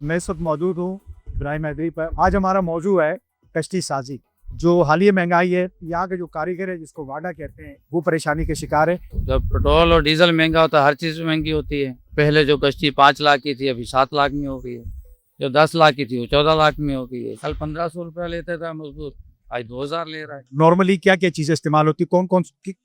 मैं इस वक्त मौजूद हूँ इब्राहिम हैदरी पर। आज हमारा मौजू है कश्ती साजी। जो हालिया महंगाई है, यहाँ के जो कारीगर है जिसको वाडा कहते हैं, वो परेशानी के शिकार है। जब पेट्रोल और डीजल महंगा होता है, हर चीज़ महंगी होती है। पहले जो कश्ती 5 लाख की थी, अभी 7 लाख में हो गई है। जो 10 लाख की थी, वो 14 लाख में हो गई है। कल 1500 रुपया लेता था मजदूर, आज 2000 ले रहा है। नॉर्मली क्या क्या चीज़ें इस्तेमाल होती है, कौन कौन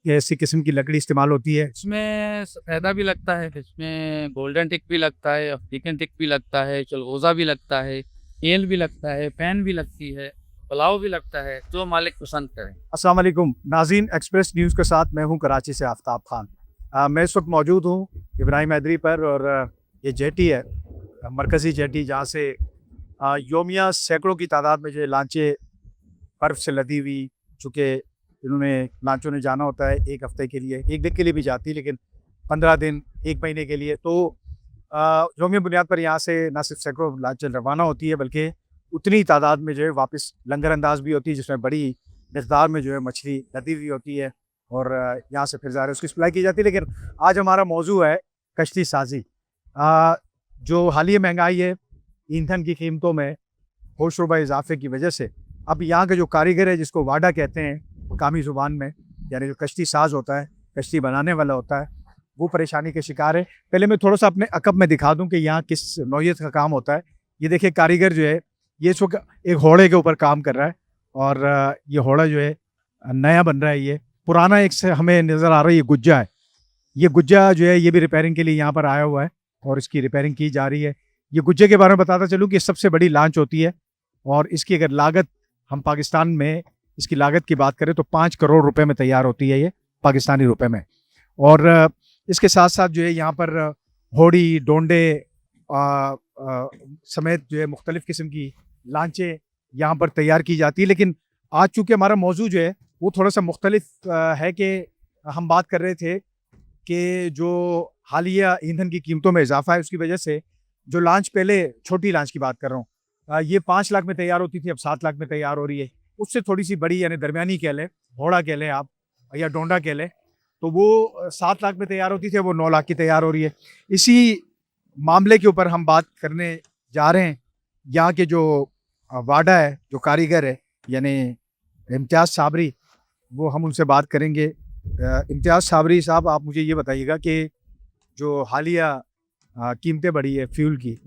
ऐसी किस्म की लकड़ी इस्तेमाल होती है? इसमें सफेदा भी लगता है, इसमें गोल्डन टिक भी लगता है, अफ्रीकन टिक भी लगता है, चलगोजा भी लगता है, केल भी लगता है, पैन भी लगती है, पुलाव भी लगता है, जो मालिक पसंद करें। अस्सलाम वालेकुम नाज़रीन, एक्सप्रेस न्यूज़ के साथ मैं हूँ कराची से आफ्ताब खान। मैं इस वक्त मौजूद हूँ इब्राहिम हैदरी पर और ये जेटी है, मरकज़ी जेटी, जहाँ से योमिया सैकड़ों की तादाद में जो लांचें बर्फ़ से लदी हुई, चूँकि इन्होंने लांचों ने जाना होता है 1 हफ़्ते के लिए, 1 दिन के लिए भी जाती है, लेकिन 15 दिन, 1 महीने के लिए। तो योमिया बुनियाद पर यहाँ से न सिर्फ सैकड़ों लांचें रवाना होती है, बल्कि उतनी ही तादाद में जो है वापस लंगर अंदाज भी होती है, जिसमें बड़ी मिक़दार में जो है मछली लदी हुई होती है और यहाँ से फिर ज़ाहिर है उसकी सप्लाई की जाती है। लेकिन आज हमारा मौजू है कश्ती साजी। जो हालिया महंगाई है, ईंधन की कीमतों में होशरुबा इजाफे की वजह से अब यहाँ के जो कारीगर है, जिसको वाडा कहते हैं मकामी ज़ुबान में, यानी जो कश्ती साज होता है, कश्ती बनाने वाला होता है, वो परेशानी के शिकार है। पहले मैं थोड़ा सा अपने अकब में दिखा दूँ कि यहाँ किस नौइयत का काम होता है। ये देखिए, कारीगर जो है ये इस वक्त एक होड़े के ऊपर काम कर रहा है और ये होड़ा जो है नया बन रहा है। ये पुराना एक से हमें नज़र आ रहा है, ये गुज्जा है। ये गुज्जा जो है ये भी रिपेयरिंग के लिए यहाँ पर आया हुआ है और इसकी रिपेयरिंग की जा रही है। ये गुज्जे के बारे में बताता चलूँ कि सबसे बड़ी लांच होती है और इसकी अगर लागत हम पाकिस्तान में इसकी लागत की बात करें तो 5 करोड़ रुपए में तैयार होती है, ये पाकिस्तानी रुपए में। और इसके साथ साथ जो है यहाँ पर होड़ी, डोंडे समेत जो है मुख्तलिफ़ किस्म की लांचें यहाँ पर तैयार की जाती है। लेकिन आज चूँकि हमारा मौजू जो है वो थोड़ा सा मुख्तलिफ है कि हम बात कर रहे थे कि जो हालिया ईंधन की कीमतों में इजाफा है, उसकी वजह से जो लांच, पहले छोटी लांच की बात कर रहा हूँ, ये 5 लाख में तैयार होती थी, अब 7 लाख में तैयार हो रही है। उससे थोड़ी सी बड़ी, यानी दरमियानी कह लें, घोड़ा कह लें आप या डोंडा कह लें, तो वो 7 लाख में तैयार होती थी, वो 9 लाख की तैयार हो रही है। इसी मामले के ऊपर हम बात करने जा रहे हैं। यहाँ के जो वाडा है, जो कारीगर है, यानी इम्तियाज़ साबरी, वो हम उनसे बात करेंगे। इम्तियाज़ साबरी साहब, आप मुझे ये बताइएगा कि जो हालिया कीमतें बढ़ी है फ्यूल की,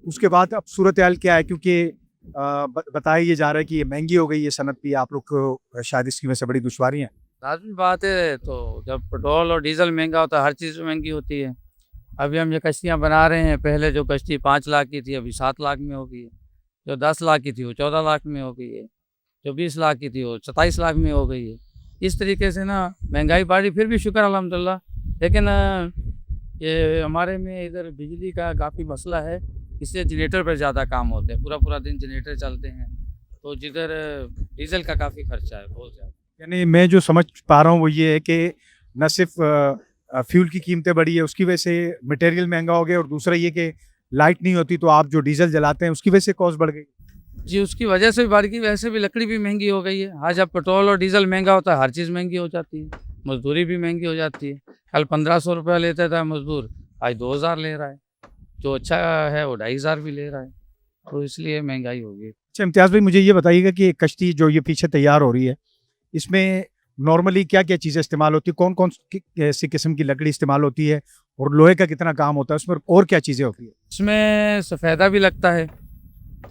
उसके बाद अब सूरत हाल क्या है? क्योंकि बताया ये जा रहा है कि ये महंगी हो गई है सनत भी, आप लोग को शायद इसकी वजह से बड़ी दुश्वारियाँ हैं। लाज़मी बात है, तो जब पेट्रोल और डीजल महंगा होता है, हर चीज़ महंगी होती है। अभी हम ये कश्तियाँ बना रहे हैं, पहले जो कश्ती 5 लाख की थी, अभी 7 लाख में हो गई है। जो 10 लाख की थी, वो 14 लाख में हो गई है। जो 20 लाख की थी, वो 27 लाख में हो गई है। इस तरीके से ना महंगाई बढ़ी, फिर भी शुक्र अल्हम्दुलिल्लाह। लेकिन ये हमारे में इधर बिजली का काफ़ी मसला है, इससे जनरेटर पर ज़्यादा काम होते हैं, पूरा पूरा दिन जनरेटर चलते हैं, तो जिधर डीज़ल का काफ़ी खर्चा है, बहुत ज़्यादा। यानी मैं जो समझ पा रहा हूँ वो ये है कि न सिर्फ फ्यूल की कीमतें बढ़ी है, उसकी वजह से मटेरियल महंगा हो गया, और दूसरा ये कि लाइट नहीं होती तो आप जो डीजल जलाते हैं उसकी वजह से कॉस्ट बढ़ गई। जी, उसकी वजह से भी बढ़ गई, वैसे भी लकड़ी भी महंगी हो गई है। हाँ, जब पेट्रोल और डीजल महंगा होता है, हर चीज़ महंगी हो जाती है, मज़दूरी भी महंगी हो जाती है। कल 1500 रुपया लेता था मज़दूर, आज 2000 ले रहा है। जो अच्छा है वो 2500 भी ले रहा है, तो इसलिए महंगाई हो गई। अच्छा इम्तियाज़ भाई, मुझे ये बताइएगा कि कश्ती जो ये पीछे तैयार हो रही है, इसमें नॉर्मली क्या क्या चीज़ें इस्तेमाल होती है, कौन कौन ऐसी किस्म की लकड़ी इस्तेमाल होती है और लोहे का कितना काम होता है उसमें, और क्या चीज़ें होती है? इसमें सफ़ेदा भी लगता है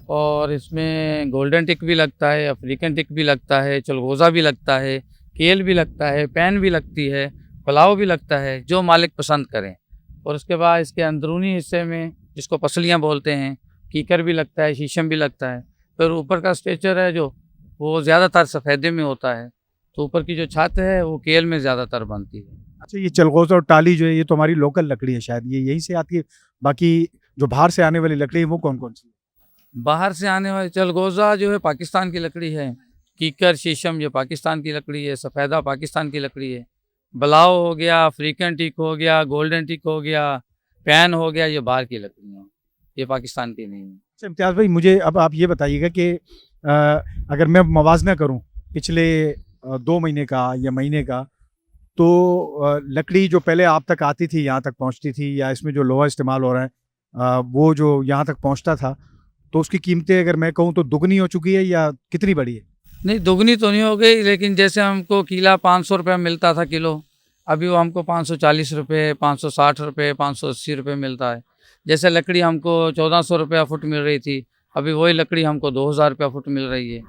और इसमें गोल्डन टिक भी लगता है, अफ्रीकन टिक भी लगता है, चलगोज़ा भी लगता है, केल भी लगता है, पैन भी लगती है, पुलाव भी लगता है, जो मालिक पसंद करें। और उसके बाद इसके अंदरूनी हिस्से में, जिसको पसलियाँ बोलते हैं, कीकर भी लगता है, शीशम भी लगता है। फिर ऊपर का स्ट्रक्चर है जो, वो ज़्यादातर सफ़ेदे में होता है, तो ऊपर की जो छत है वो केल में ज़्यादातर बनती है। अच्छा, ये चलगोज़ और टाली जो है, ये तो हमारी लोकल लकड़ी है, शायद ये यहीं से आती है। बाकी जो बाहर से आने वाली लकड़ी है वो कौन कौन सी है? बाहर से आने वाली चलगोज़ा जो है पाकिस्तान की लकड़ी है, कीकर, शीशम ये पाकिस्तान की लकड़ी है, सफ़ेदा पाकिस्तान की लकड़ी है, बलाव हो गया, अफ्रीकन टिक हो गया, गोल्डन टिक हो गया, पैन हो गया, ये बाहर की लकड़ियाँ हैं, ये पाकिस्तान की नहीं है। अच्छा इम्तियाज़ भाई, मुझे अब आप ये बताइएगा कि अगर मैं मवाजना करूं पिछले 2 महीने का या महीने का, तो लकड़ी जो पहले आप तक आती थी, यहाँ तक पहुँचती थी, या इसमें जो लोहा इस्तेमाल हो रहा है, वो जो यहाँ तक पहुँचता था, तो उसकी कीमतें अगर मैं कहूँ तो दुगनी हो चुकी है या कितनी बढ़ी है? नहीं, दुगनी तो नहीं हो गई, लेकिन जैसे हमको किला 500 रुपये मिलता था किलो, अभी वो हमको 540 रुपये, 560 रुपये, 580 रुपये मिलता है। जैसे लकड़ी हमको 1400 रुपया फुट मिल रही थी, अभी वही लकड़ी हमको 2000 रुपया फुट मिल रही है।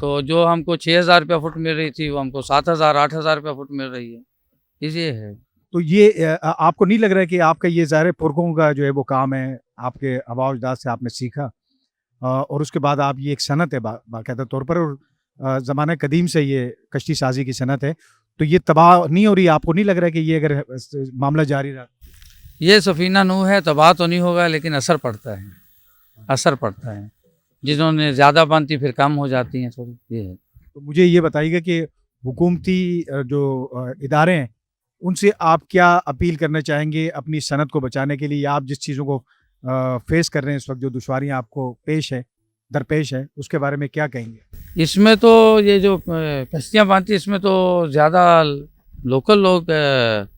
तो जो हमको 6000 रुपया फुट मिल रही थी, वो हमको 7000, 8000 रुपया फुट मिल रही है। ये है। तो ये आपको नहीं लग रहा है कि आपका ये ज़ाहिर पुरखों का जो है वो काम है, आपके आबा-ओ-अजदाद से आपने सीखा और उसके बाद आप ये एक सनत है बाकायदा तौर पर और ज़माने कदीम से ये कश्ती साज़ी की सनत है, तो ये तबाह नहीं हो रही? आपको नहीं लग रहा है कि ये अगर मामला जारी रहा? ये सफ़ीना नूह है, तबाह तो नहीं होगा, लेकिन असर पड़ता है, असर पड़ता है। जिन्होंने ज़्यादा बनती फिर कम हो जाती हैं थोड़ी, ये है। तो मुझे ये बताइएगा कि हुकूमती जो इदारे हैं, उनसे आप क्या अपील करना चाहेंगे अपनी सनत को बचाने के लिए या आप जिस चीज़ों को फेस कर रहे हैं इस वक्त, जो दुश्वारियाँ आपको दरपेश है, उसके बारे में क्या कहेंगे? इसमें तो ये जो कश्तियाँ बनती हैं, इसमें तो ज़्यादा लोकल लोग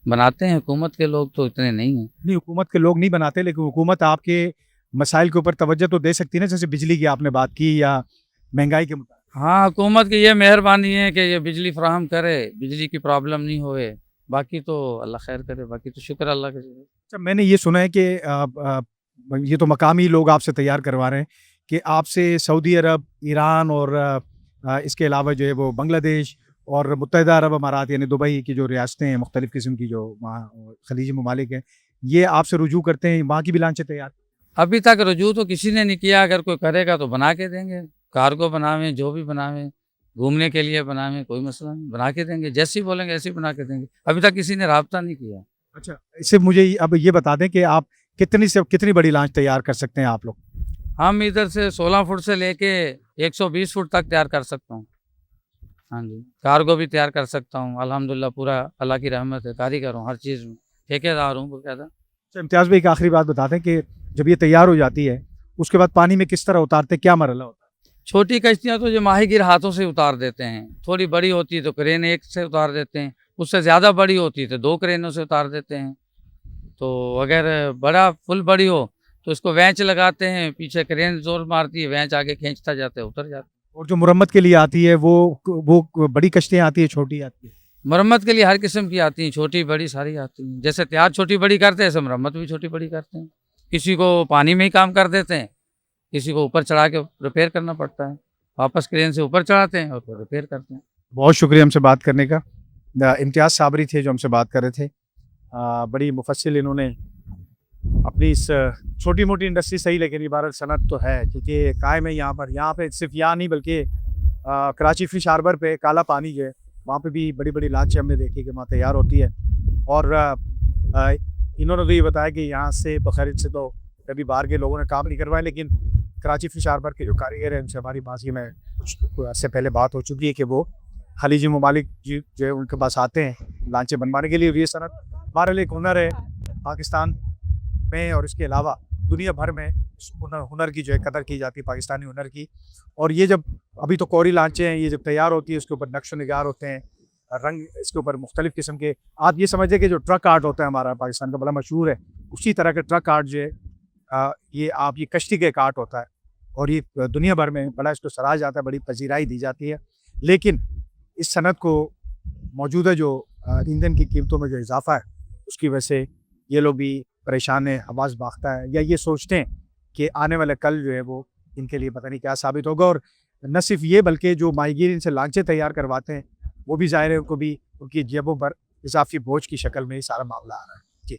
बनाते हैं, हुकूमत के लोग तो इतने नहीं हैं। नहीं, हुकूमत के लोग नहीं बनाते, लेकिन हुकूमत आपके मसाइल के ऊपर तवज्जो तो दे सकती है ना, जैसे बिजली की आपने बात की या महंगाई के मुताबिक। हाँ, हुकूमत की ये मेहरबानी है कि ये बिजली फ़राहम करे, बिजली की प्रॉब्लम नहीं होए, बाकी तो अल्लाह खैर करे, बाकी तो शुक्र अल्लाह का। अच्छा, मैंने ये सुना है कि ये तो मकामी लोग आपसे तैयार करवा रहे हैं कि आपसे सऊदी अरब, ईरान और इसके अलावा जो है वो बांग्लादेश और मुत्तहिदा अरब अमारात यानी दुबई की जो रियासतें हैं, मुख्तलिफ़ किस्म की जो वहाँ खलीजी ममालिक हैं, ये आपसे रुजू करते हैं, वहाँ की भी लांचें तैयार? अभी तक रुजू तो किसी ने नहीं किया, अगर कोई करेगा तो बना के देंगे, कार्गो बनावें, जो भी बनावें, घूमने के लिए बनावें, कोई मसला नहीं, बना के देंगे, जैसी बोलेंगे ऐसी बना के देंगे। अभी तक किसी ने राब्ता नहीं किया। अच्छा, इससे मुझे अब ये बता दें कि आप कितनी से कितनी बड़ी लांच तैयार कर सकते हैं आप लोग? हम इधर से 16 फुट से लेके 120 फुट तक तैयार कर सकता हूँ। हाँ जी, कार्गो भी तैयार कर सकता हूँ, अल्हम्दुलिल्लाह पूरा अल्लाह की रहमत है, कारीगर हूँ हर चीज़ में, ठेकेदार हूँ बकायदा। अच्छा, इम्तियाज़ भाई एक आखिरी बात बता दें कि जब ये तैयार हो जाती है, उसके बाद पानी में किस तरह उतारते हैं, क्या मरहला होता है? छोटी कश्तियाँ तो जो माहीगीर हाथों से उतार देते हैं, थोड़ी बड़ी होती है तो क्रेन एक से उतार देते हैं, उससे ज़्यादा बड़ी होती है तो 2 क्रेनों से उतार देते हैं। तो अगर बड़ा फुल बड़ी हो तो इसको वैंच लगाते हैं, पीछे क्रेन ज़ोर मारती है, वैंच आगे खींचता जाता है, उतर जाता है। और जो मुरम्मत के लिए आती है वो बड़ी कश्तियाँ आती है, छोटी आती है? मरम्मत के लिए हर किस्म की आती हैं, छोटी बड़ी सारी आती हैं। जैसे तैयार छोटी बड़ी करते हैं, ऐसे मरम्मत भी छोटी बड़ी करते हैं। किसी को पानी में ही काम कर देते हैं, किसी को ऊपर चढ़ा के रिपेयर करना पड़ता है, वापस क्रेन से ऊपर चढ़ाते हैं और फिर रिपेयर करते हैं। बहुत शुक्रिया हमसे बात करने का। इम्तियाज़ साबरी थे जो हमसे बात कर रहे थे। बड़ी मुफस्सिल इन्होंने अपनी इस छोटी-मोटी इंडस्ट्री सही लेकिन इबारत सनत तो है क्योंकि कायम है यहाँ पे सिर्फ यहाँ नहीं बल्कि कराची फ़िश हार्बर पे काला पानी जो है वहाँ पे भी बड़ी-बड़ी लांचें हमने देखी कि वहाँ तैयार होती है और इन्होंने तो ये बताया कि यहाँ से बखैरियत से तो कभी बाहर के लोगों ने काम नहीं करवाया, लेकिन कराची फ़िश हार्बर के जो कारीगर हैं उनसे हमारी माजी में कुछ अर्से पहले बात हो चुकी है कि वो खलीजी ममालिक जो है उनके पास आते हैं लांचें बनवाने के लिए। ये सनत हमारे लिए एक हुनर है पाकिस्तान में और इसके अलावा दुनिया भर में इस हुनर की जो है कदर की जाती है, पाकिस्तानी हुनर की। और ये जब अभी तो कोरी लांचें हैं, ये जब तैयार होती है उसके ऊपर नक्श निगार होते हैं, रंग इसके ऊपर मुख्तलिफ़ किस्म के, आप ये समझिए कि जो ट्रक आर्ट होता है हमारा पाकिस्तान का बड़ा मशहूर है, उसी तरह के ट्रक आर्ट जो है ये कश्ती का एक आर्ट होता है और ये दुनिया भर में बड़ा इसको सराहा जाता है, बड़ी पजीराई दी जाती है। लेकिन इस सनत को मौजूदा जो ईंधन की कीमतों में जो इजाफा है उसकी वजह से ये लोग भी परेशान हैं, आवाज़ भागता है या ये सोचते हैं कि आने वाला कल जो है वो इनके लिए पता नहीं क्या साबित होगा। और न सिर्फ ये बल्कि जो माहीगीर इनसे लांचें तैयार करवाते हैं वो भी ज़ाहिर है उनको भी उनकी जेबों पर इजाफी बोझ की शक्ल में ही सारा मामला आ रहा है। जी।